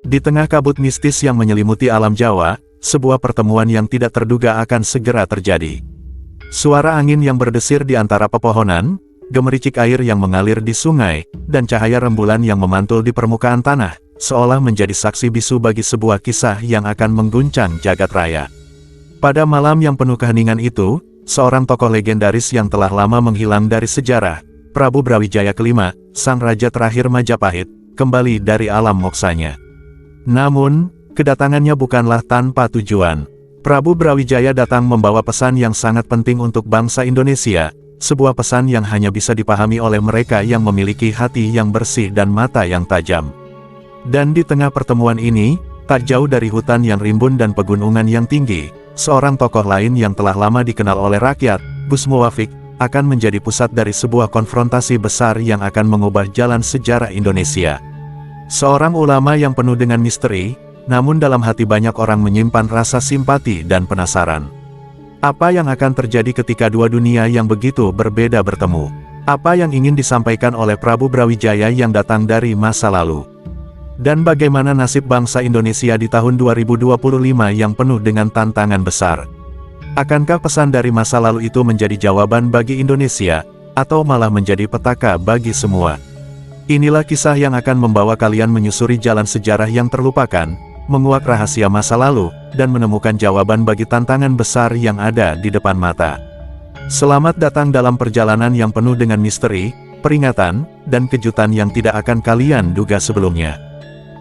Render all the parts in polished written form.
Di tengah kabut mistis yang menyelimuti alam Jawa, sebuah pertemuan yang tidak terduga akan segera terjadi. Suara angin yang berdesir di antara pepohonan, gemericik air yang mengalir di sungai, dan cahaya rembulan yang memantul di permukaan tanah, seolah menjadi saksi bisu bagi sebuah kisah yang akan mengguncang jagat raya. Pada malam yang penuh keheningan itu, seorang tokoh legendaris yang telah lama menghilang dari sejarah, Prabu Brawijaya kelima, sang raja terakhir Majapahit, kembali dari alam moksanya. Namun, kedatangannya bukanlah tanpa tujuan. Prabu Brawijaya datang membawa pesan yang sangat penting untuk bangsa Indonesia, sebuah pesan yang hanya bisa dipahami oleh mereka yang memiliki hati yang bersih dan mata yang tajam. Dan di tengah pertemuan ini, tak jauh dari hutan yang rimbun dan pegunungan yang tinggi, seorang tokoh lain yang telah lama dikenal oleh rakyat, Gus Muwaffiq, akan menjadi pusat dari sebuah konfrontasi besar yang akan mengubah jalan sejarah Indonesia. Seorang ulama yang penuh dengan misteri, namun dalam hati banyak orang menyimpan rasa simpati dan penasaran. Apa yang akan terjadi ketika dua dunia yang begitu berbeda bertemu? Apa yang ingin disampaikan oleh Prabu Brawijaya yang datang dari masa lalu? Dan bagaimana nasib bangsa Indonesia di tahun 2025 yang penuh dengan tantangan besar? Akankah pesan dari masa lalu itu menjadi jawaban bagi Indonesia, atau malah menjadi petaka bagi semua? Inilah kisah yang akan membawa kalian menyusuri jalan sejarah yang terlupakan, menguak rahasia masa lalu, dan menemukan jawaban bagi tantangan besar yang ada di depan mata. Selamat datang dalam perjalanan yang penuh dengan misteri, peringatan, dan kejutan yang tidak akan kalian duga sebelumnya.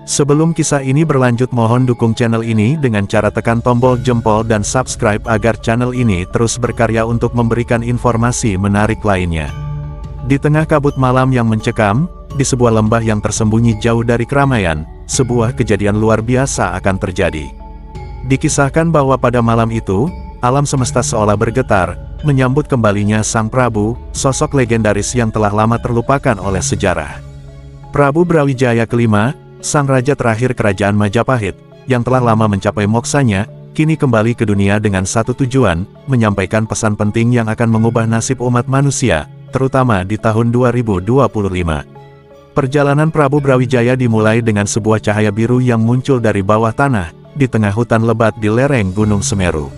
Sebelum kisah ini berlanjut, mohon dukung channel ini dengan cara tekan tombol jempol dan subscribe agar channel ini terus berkarya untuk memberikan informasi menarik lainnya. Di tengah kabut malam yang mencekam, di sebuah lembah yang tersembunyi jauh dari keramaian, sebuah kejadian luar biasa akan terjadi. Dikisahkan bahwa pada malam itu, alam semesta seolah bergetar, menyambut kembalinya Sang Prabu, sosok legendaris yang telah lama terlupakan oleh sejarah. Prabu Brawijaya kelima, sang raja terakhir kerajaan Majapahit, yang telah lama mencapai moksanya, kini kembali ke dunia dengan satu tujuan, menyampaikan pesan penting yang akan mengubah nasib umat manusia, terutama di tahun 2025. Perjalanan Prabu Brawijaya dimulai dengan sebuah cahaya biru yang muncul dari bawah tanah, di tengah hutan lebat di lereng Gunung Semeru.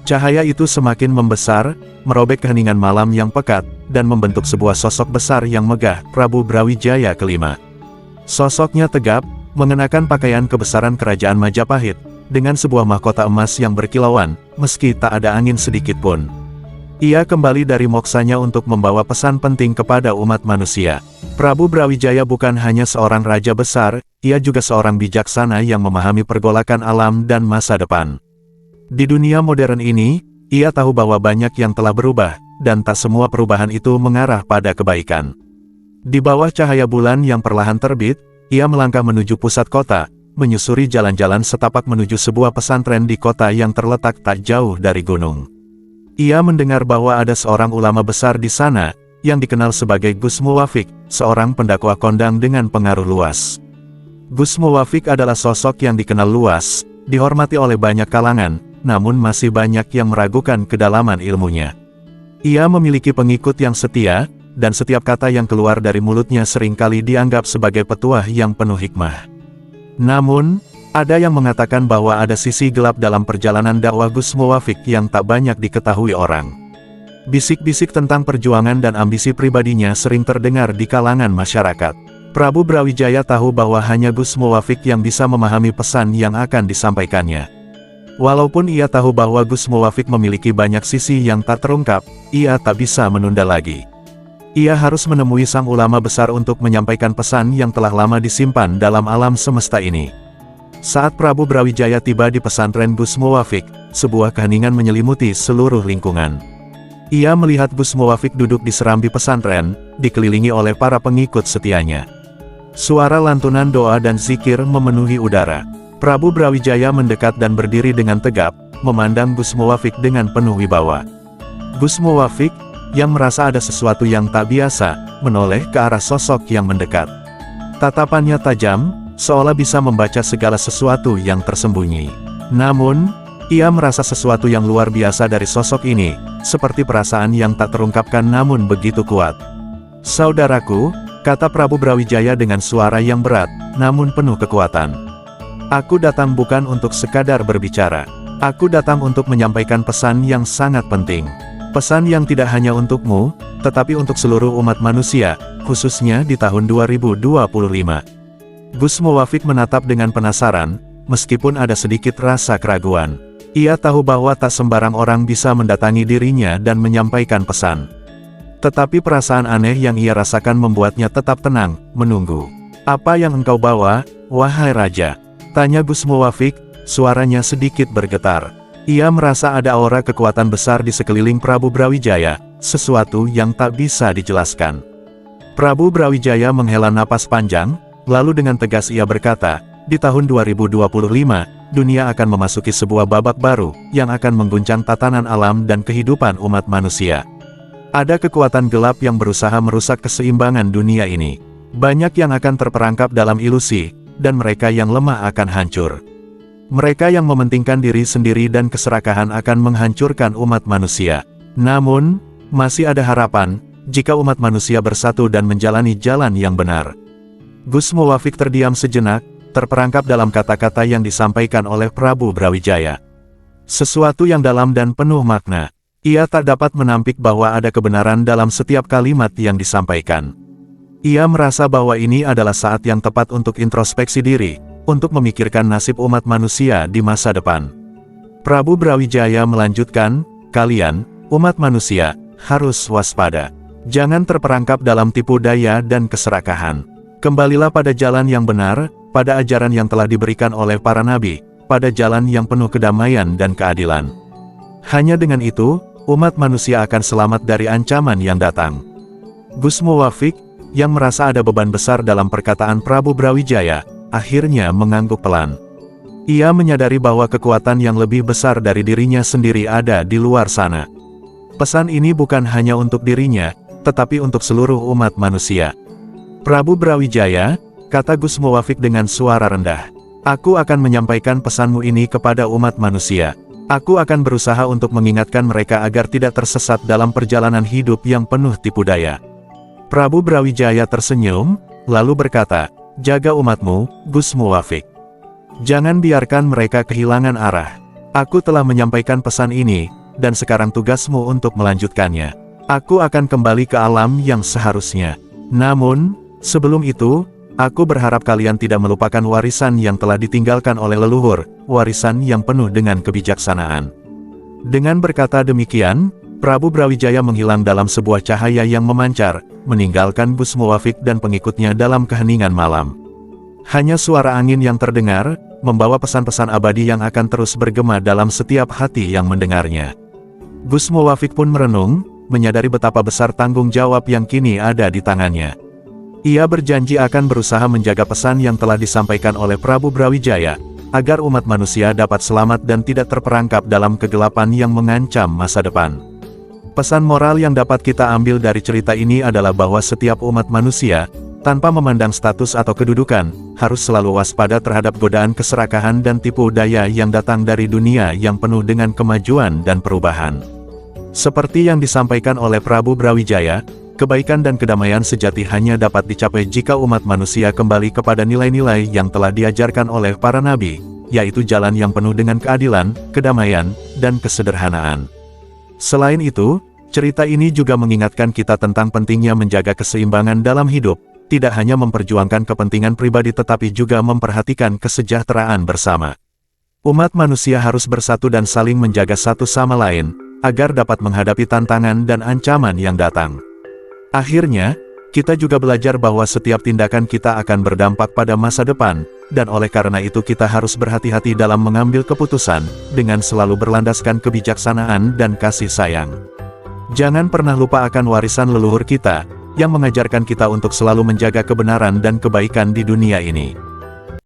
Cahaya itu semakin membesar, merobek keheningan malam yang pekat, dan membentuk sebuah sosok besar yang megah, Prabu Brawijaya kelima. Sosoknya tegap, mengenakan pakaian kebesaran kerajaan Majapahit, dengan sebuah mahkota emas yang berkilauan, meski tak ada angin sedikit pun. Ia kembali dari moksanya untuk membawa pesan penting kepada umat manusia. Prabu Brawijaya bukan hanya seorang raja besar, ia juga seorang bijaksana yang memahami pergolakan alam dan masa depan. Di dunia modern ini, ia tahu bahwa banyak yang telah berubah, dan tak semua perubahan itu mengarah pada kebaikan. Di bawah cahaya bulan yang perlahan terbit, ia melangkah menuju pusat kota, menyusuri jalan-jalan setapak menuju sebuah pesantren di kota yang terletak tak jauh dari gunung. Ia mendengar bahwa ada seorang ulama besar di sana, yang dikenal sebagai Gus Muwaffiq, seorang pendakwah kondang dengan pengaruh luas. Gus Muwaffiq adalah sosok yang dikenal luas, dihormati oleh banyak kalangan, namun masih banyak yang meragukan kedalaman ilmunya. Ia memiliki pengikut yang setia, dan setiap kata yang keluar dari mulutnya seringkali dianggap sebagai petuah yang penuh hikmah. Namun, ada yang mengatakan bahwa ada sisi gelap dalam perjalanan dakwah Gus Muwaffiq yang tak banyak diketahui orang. Bisik-bisik tentang perjuangan dan ambisi pribadinya sering terdengar di kalangan masyarakat. Prabu Brawijaya tahu bahwa hanya Gus Muwaffiq yang bisa memahami pesan yang akan disampaikannya. Walaupun ia tahu bahwa Gus Muwaffiq memiliki banyak sisi yang tak terungkap, ia tak bisa menunda lagi. Ia harus menemui sang ulama besar untuk menyampaikan pesan yang telah lama disimpan dalam alam semesta ini. Saat Prabu Brawijaya tiba di pesantren Gus Muwaffiq, sebuah keheningan menyelimuti seluruh lingkungan. Ia melihat Gus Muwaffiq duduk di serambi pesantren, dikelilingi oleh para pengikut setianya. Suara lantunan doa dan zikir memenuhi udara. Prabu Brawijaya mendekat dan berdiri dengan tegap, memandang Gus Muwaffiq dengan penuh wibawa. Gus Muwaffiq, yang merasa ada sesuatu yang tak biasa, menoleh ke arah sosok yang mendekat. Tatapannya tajam, seolah bisa membaca segala sesuatu yang tersembunyi. Namun, ia merasa sesuatu yang luar biasa dari sosok ini, seperti perasaan yang tak terungkapkan namun begitu kuat. "Saudaraku," kata Prabu Brawijaya dengan suara yang berat, namun penuh kekuatan. Aku datang bukan untuk sekadar berbicara. Aku datang untuk menyampaikan pesan yang sangat penting. Pesan yang tidak hanya untukmu, tetapi untuk seluruh umat manusia, khususnya di tahun 2025. Gus Muwafiq menatap dengan penasaran, meskipun ada sedikit rasa keraguan. Ia tahu bahwa tak sembarang orang bisa mendatangi dirinya dan menyampaikan pesan. Tetapi perasaan aneh yang ia rasakan membuatnya tetap tenang, menunggu. "Apa yang engkau bawa, wahai Raja?" tanya Gus Muwafiq, suaranya sedikit bergetar. Ia merasa ada aura kekuatan besar di sekeliling Prabu Brawijaya, sesuatu yang tak bisa dijelaskan. Prabu Brawijaya menghela napas panjang, lalu dengan tegas ia berkata, "Di tahun 2025, dunia akan memasuki sebuah babak baru, yang akan mengguncang tatanan alam dan kehidupan umat manusia. Ada kekuatan gelap yang berusaha merusak keseimbangan dunia ini. Banyak yang akan terperangkap dalam ilusi, dan mereka yang lemah akan hancur. Mereka yang mementingkan diri sendiri dan keserakahan akan menghancurkan umat manusia. Namun, masih ada harapan, jika umat manusia bersatu dan menjalani jalan yang benar." Gus Muwafiq terdiam sejenak, terperangkap dalam kata-kata yang disampaikan oleh Prabu Brawijaya. Sesuatu yang dalam dan penuh makna. Ia tak dapat menampik bahwa ada kebenaran dalam setiap kalimat yang disampaikan. Ia merasa bahwa ini adalah saat yang tepat untuk introspeksi diri, untuk memikirkan nasib umat manusia di masa depan. Prabu Brawijaya melanjutkan, "Kalian, umat manusia, harus waspada. Jangan terperangkap dalam tipu daya dan keserakahan. Kembalilah pada jalan yang benar, pada ajaran yang telah diberikan oleh para nabi, pada jalan yang penuh kedamaian dan keadilan. Hanya dengan itu, umat manusia akan selamat dari ancaman yang datang." Gus Muwafiq, yang merasa ada beban besar dalam perkataan Prabu Brawijaya, akhirnya mengangguk pelan. Ia menyadari bahwa kekuatan yang lebih besar dari dirinya sendiri ada di luar sana. Pesan ini bukan hanya untuk dirinya, tetapi untuk seluruh umat manusia. "Prabu Brawijaya," kata Gus Muwafiq dengan suara rendah, "aku akan menyampaikan pesanmu ini kepada umat manusia. Aku akan berusaha untuk mengingatkan mereka agar tidak tersesat dalam perjalanan hidup yang penuh tipu daya." Prabu Brawijaya tersenyum, lalu berkata, "Jaga umatmu, Gus Muwafiq. Jangan biarkan mereka kehilangan arah. Aku telah menyampaikan pesan ini, dan sekarang tugasmu untuk melanjutkannya. Aku akan kembali ke alam yang seharusnya. Namun, sebelum itu, aku berharap kalian tidak melupakan warisan yang telah ditinggalkan oleh leluhur, warisan yang penuh dengan kebijaksanaan." Dengan berkata demikian, Prabu Brawijaya menghilang dalam sebuah cahaya yang memancar, meninggalkan Gus Muwafiq dan pengikutnya dalam keheningan malam. Hanya suara angin yang terdengar, membawa pesan-pesan abadi yang akan terus bergema dalam setiap hati yang mendengarnya. Gus Muwafiq pun merenung, menyadari betapa besar tanggung jawab yang kini ada di tangannya. Ia berjanji akan berusaha menjaga pesan yang telah disampaikan oleh Prabu Brawijaya, agar umat manusia dapat selamat dan tidak terperangkap dalam kegelapan yang mengancam masa depan. Pesan moral yang dapat kita ambil dari cerita ini adalah bahwa setiap umat manusia, tanpa memandang status atau kedudukan, harus selalu waspada terhadap godaan keserakahan dan tipu daya yang datang dari dunia yang penuh dengan kemajuan dan perubahan. Seperti yang disampaikan oleh Prabu Brawijaya, kebaikan dan kedamaian sejati hanya dapat dicapai jika umat manusia kembali kepada nilai-nilai yang telah diajarkan oleh para nabi, yaitu jalan yang penuh dengan keadilan, kedamaian, dan kesederhanaan. Selain itu, cerita ini juga mengingatkan kita tentang pentingnya menjaga keseimbangan dalam hidup, tidak hanya memperjuangkan kepentingan pribadi tetapi juga memperhatikan kesejahteraan bersama. Umat manusia harus bersatu dan saling menjaga satu sama lain, agar dapat menghadapi tantangan dan ancaman yang datang. Akhirnya, kita juga belajar bahwa setiap tindakan kita akan berdampak pada masa depan, dan oleh karena itu kita harus berhati-hati dalam mengambil keputusan, dengan selalu berlandaskan kebijaksanaan dan kasih sayang. Jangan pernah lupa akan warisan leluhur kita, yang mengajarkan kita untuk selalu menjaga kebenaran dan kebaikan di dunia ini.